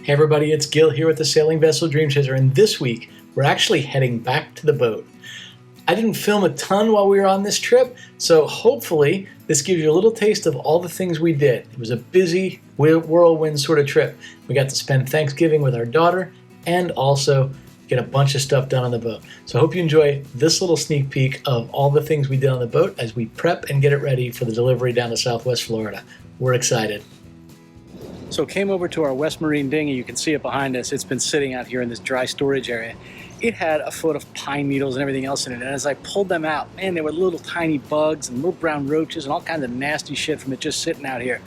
Hey everybody, it's Gil here with the sailing vessel DreamChaser, and this week we're actually heading back to the boat. I didn't film a ton while we were on this trip, so hopefully this gives you a little taste of all the things we did. It was a busy whirlwind sort of trip. We got to spend Thanksgiving with our daughter and also get a bunch of stuff done on the boat. So I hope you enjoy this little sneak peek of all the things we did on the boat as we prep and get it ready for the delivery down to Southwest Florida. We're excited. So came over to our West Marine dinghy. You can see it behind us. It's been sitting out here in this dry storage area. It had a foot of pine needles and everything else in it. And as I pulled them out, man, there were little tiny bugs and little brown roaches and all kinds of nasty shit from it just sitting out here.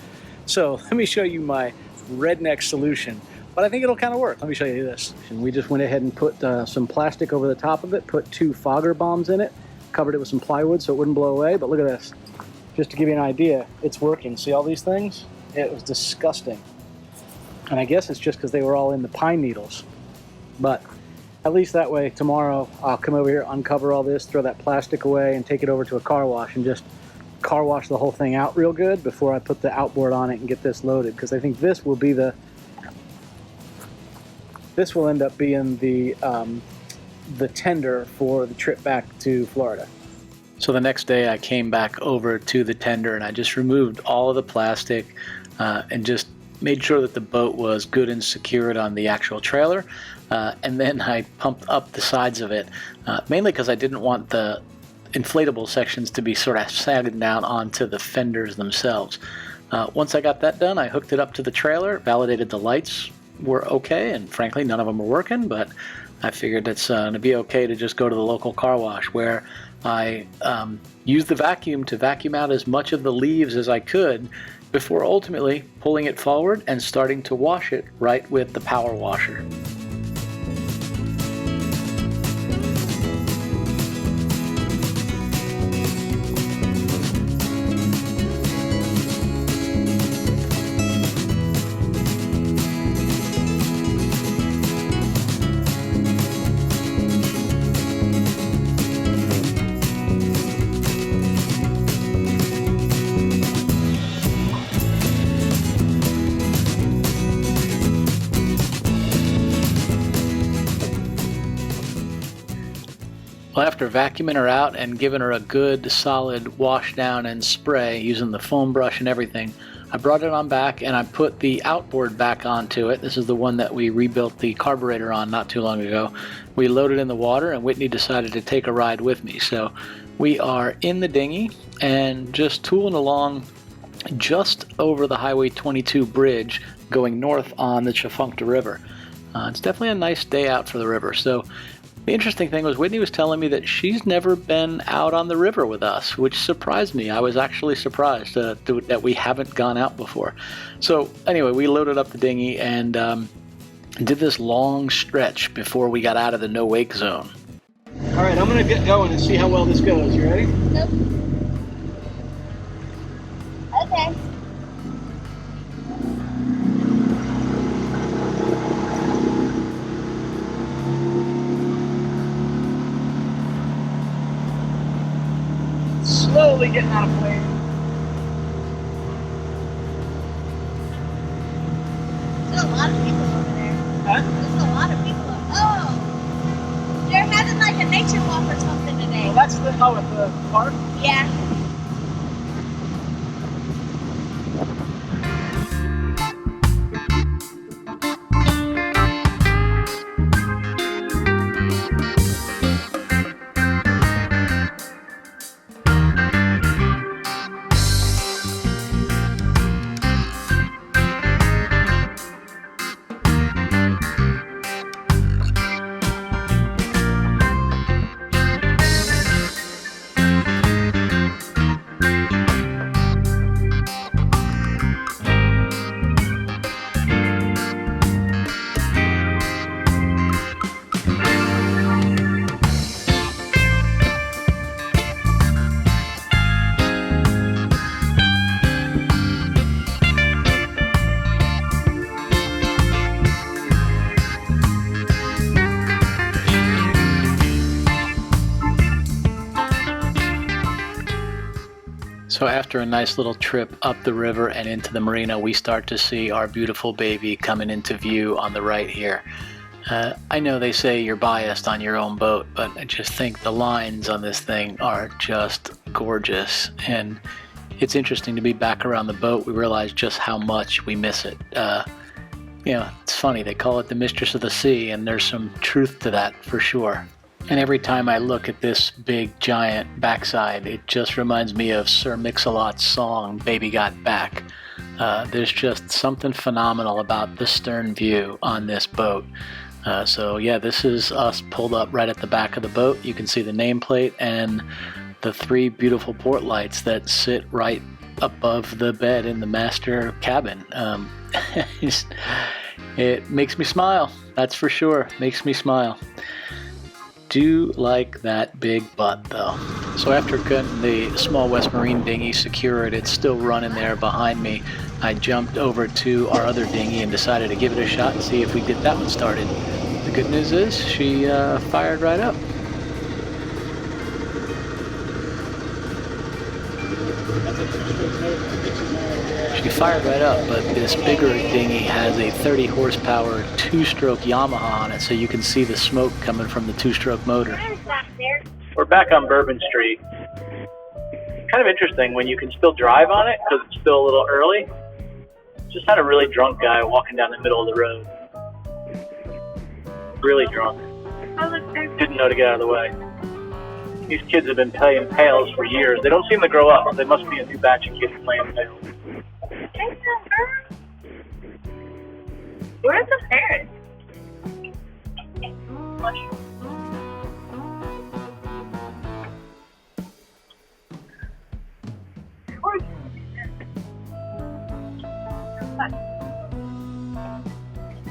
So let me show you my redneck solution. But I think it'll kind of work. Let me show you this. And we just went ahead and put some plastic over the top of it, put 2 fogger bombs in it, covered it with some plywood so it wouldn't blow away. But look at this. Just to give you an idea, it's working. See all these things? It was disgusting. And I guess it's just because they were all in the pine needles. But at least that way, tomorrow I'll come over here, uncover all this, throw that plastic away, and take it over to a car wash and just car wash the whole thing out real good before I put the outboard on it and get this loaded. Because I think this will be this will end up being the tender for the trip back to Florida. So the next day I came back over to the tender and I just removed all of the plastic and just made sure that the boat was good and secured on the actual trailer, and then I pumped up the sides of it, mainly because I didn't want the inflatable sections to be sort of sagging down onto the fenders themselves. Once I got that done, I hooked it up to the trailer, validated the lights were okay, and frankly none of them were working, but I figured it's going to be okay to just go to the local car wash, where I used the vacuum to vacuum out as much of the leaves as I could before ultimately pulling it forward and starting to wash it right with the power washer. Well, after vacuuming her out and giving her a good solid wash down and spray using the foam brush and everything, I brought it on back and I put the outboard back onto it. This is the one that we rebuilt the carburetor on not too long ago. We loaded in the water and Whitney decided to take a ride with me. So we are in the dinghy and just tooling along just over the Highway 22 bridge going north on the Tchefuncte River. It's definitely a nice day out for the river. So the interesting thing was Whitney was telling me that she's never been out on the river with us, which surprised me. I was actually surprised that we haven't gone out before. So anyway, we loaded up the dinghy and did this long stretch before we got out of the no-wake zone. All right, I'm going to get going and see how well this goes. You ready? Nope. Okay. Slowly getting out of plane. There's a lot of people over there. Huh? There's a lot of people. Oh! They're having like a nature walk or something today. Well, that's the, oh, at the park? Yeah. So after a nice little trip up the river and into the marina, we start to see our beautiful baby coming into view on the right here. I know they say you're biased on your own boat, but I just think the lines on this thing are just gorgeous. And it's interesting to be back around the boat. We realize just how much we miss it. You know, it's funny, they call it the Mistress of the Sea, and there's some truth to that for sure. And every time I look at this big, giant backside, it just reminds me of Sir Mix-a-Lot's song, Baby Got Back. There's just something phenomenal about the stern view on this boat. So yeah, this is us pulled up right at the back of the boat. You can see the nameplate and the 3 beautiful port lights that sit right above the bed in the master cabin. It makes me smile, that's for sure. Makes me smile. Do like that big butt though. So after getting the small West Marine dinghy secured, it's still running there behind me. I jumped over to our other dinghy and decided to give it a shot and see if we get that one started. The good news is she fired right up. She fired right up, but this bigger dinghy has a 30 horsepower 2-stroke Yamaha on it, so you can see the smoke coming from the 2-stroke motor. We're back on Bourbon Street. Kind of interesting when you can still drive on it because it's still a little early. Just had a really drunk guy walking down the middle of the road. Really drunk. Didn't know to get out of the way. These kids have been playing pails for years. They don't seem to grow up. They must be a new batch of kids playing pails. Where's the parents?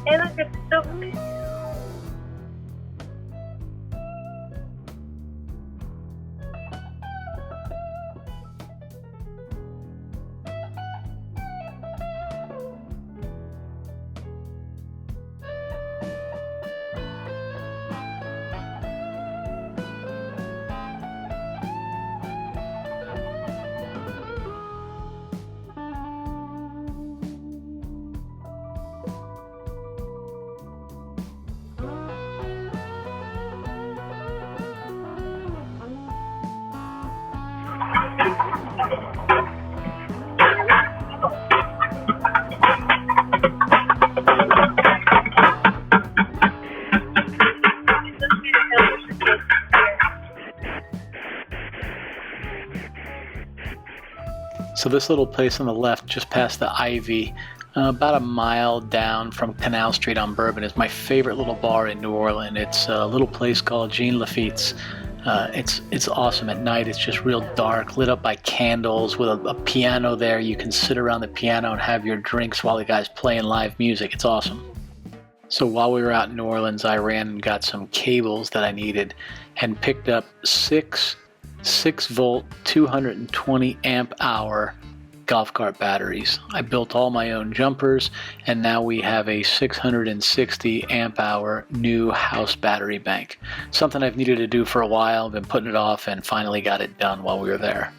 Hey, look, it's so cute. So this little place on the left, just past the Ivy, about a mile down from Canal Street on Bourbon, is my favorite little bar in New Orleans. It's a little place called Jean Lafitte's. It's awesome at night. It's just real dark, lit up by candles with a piano there. You can sit around the piano and have your drinks while the guy's playing live music. It's awesome. So while we were out in New Orleans, I ran and got some cables that I needed and picked up 6-volt, 220 amp hour golf cart batteries. I built all my own jumpers, and now we have a 660 amp hour new house battery bank. Something I've needed to do for a while. I've been putting it off and finally got it done while we were there.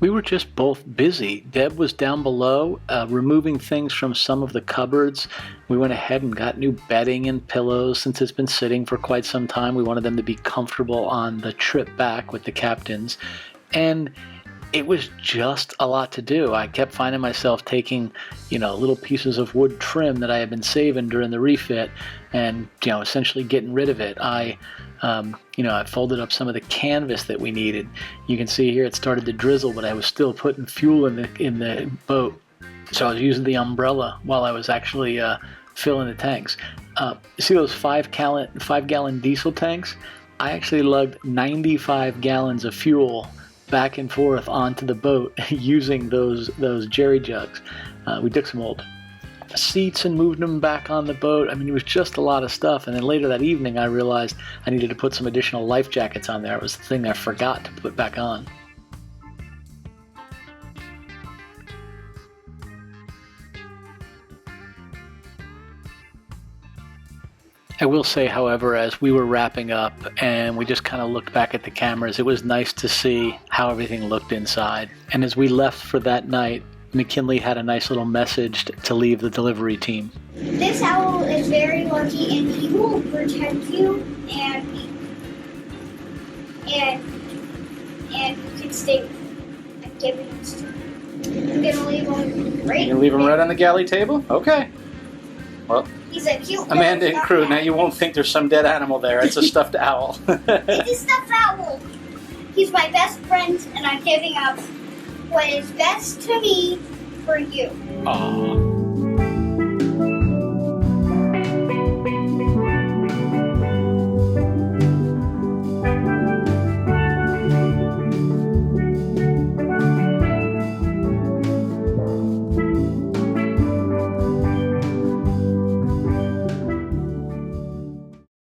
We were just both busy. Deb was down below removing things from some of the cupboards. We went ahead and got new bedding and pillows since it's been sitting for quite some time. We wanted them to be comfortable on the trip back with the captains. And it was just a lot to do. I kept finding myself taking, little pieces of wood trim that I had been saving during the refit and, essentially getting rid of it. I folded up some of the canvas that we needed. You can see here it started to drizzle, but I was still putting fuel in the boat. So I was using the umbrella while I was actually filling the tanks. You see those 5-gallon diesel tanks? I actually lugged 95 gallons of fuel back and forth onto the boat using those jerry jugs. We took some old seats and moved them back on the boat. I mean, it was just a lot of stuff. And then later that evening, I realized I needed to put some additional life jackets on there. It was the thing I forgot to put back on. I will say, however, as we were wrapping up and we just kind of looked back at the cameras, it was nice to see how everything looked inside. And as we left for that night, McKinley had a nice little message to leave the delivery team. This owl is very lucky and he will protect you and you can stay with him and give him his time. I'm gonna leave him right. You leave him right on the galley table? Okay. Well, he's a cute Amanda little and crew, stuffed now you won't think there's some dead animal there. It's a stuffed owl. owl. It's a stuffed owl. He's my best friend and I'm giving up what is best to me for you. Aww.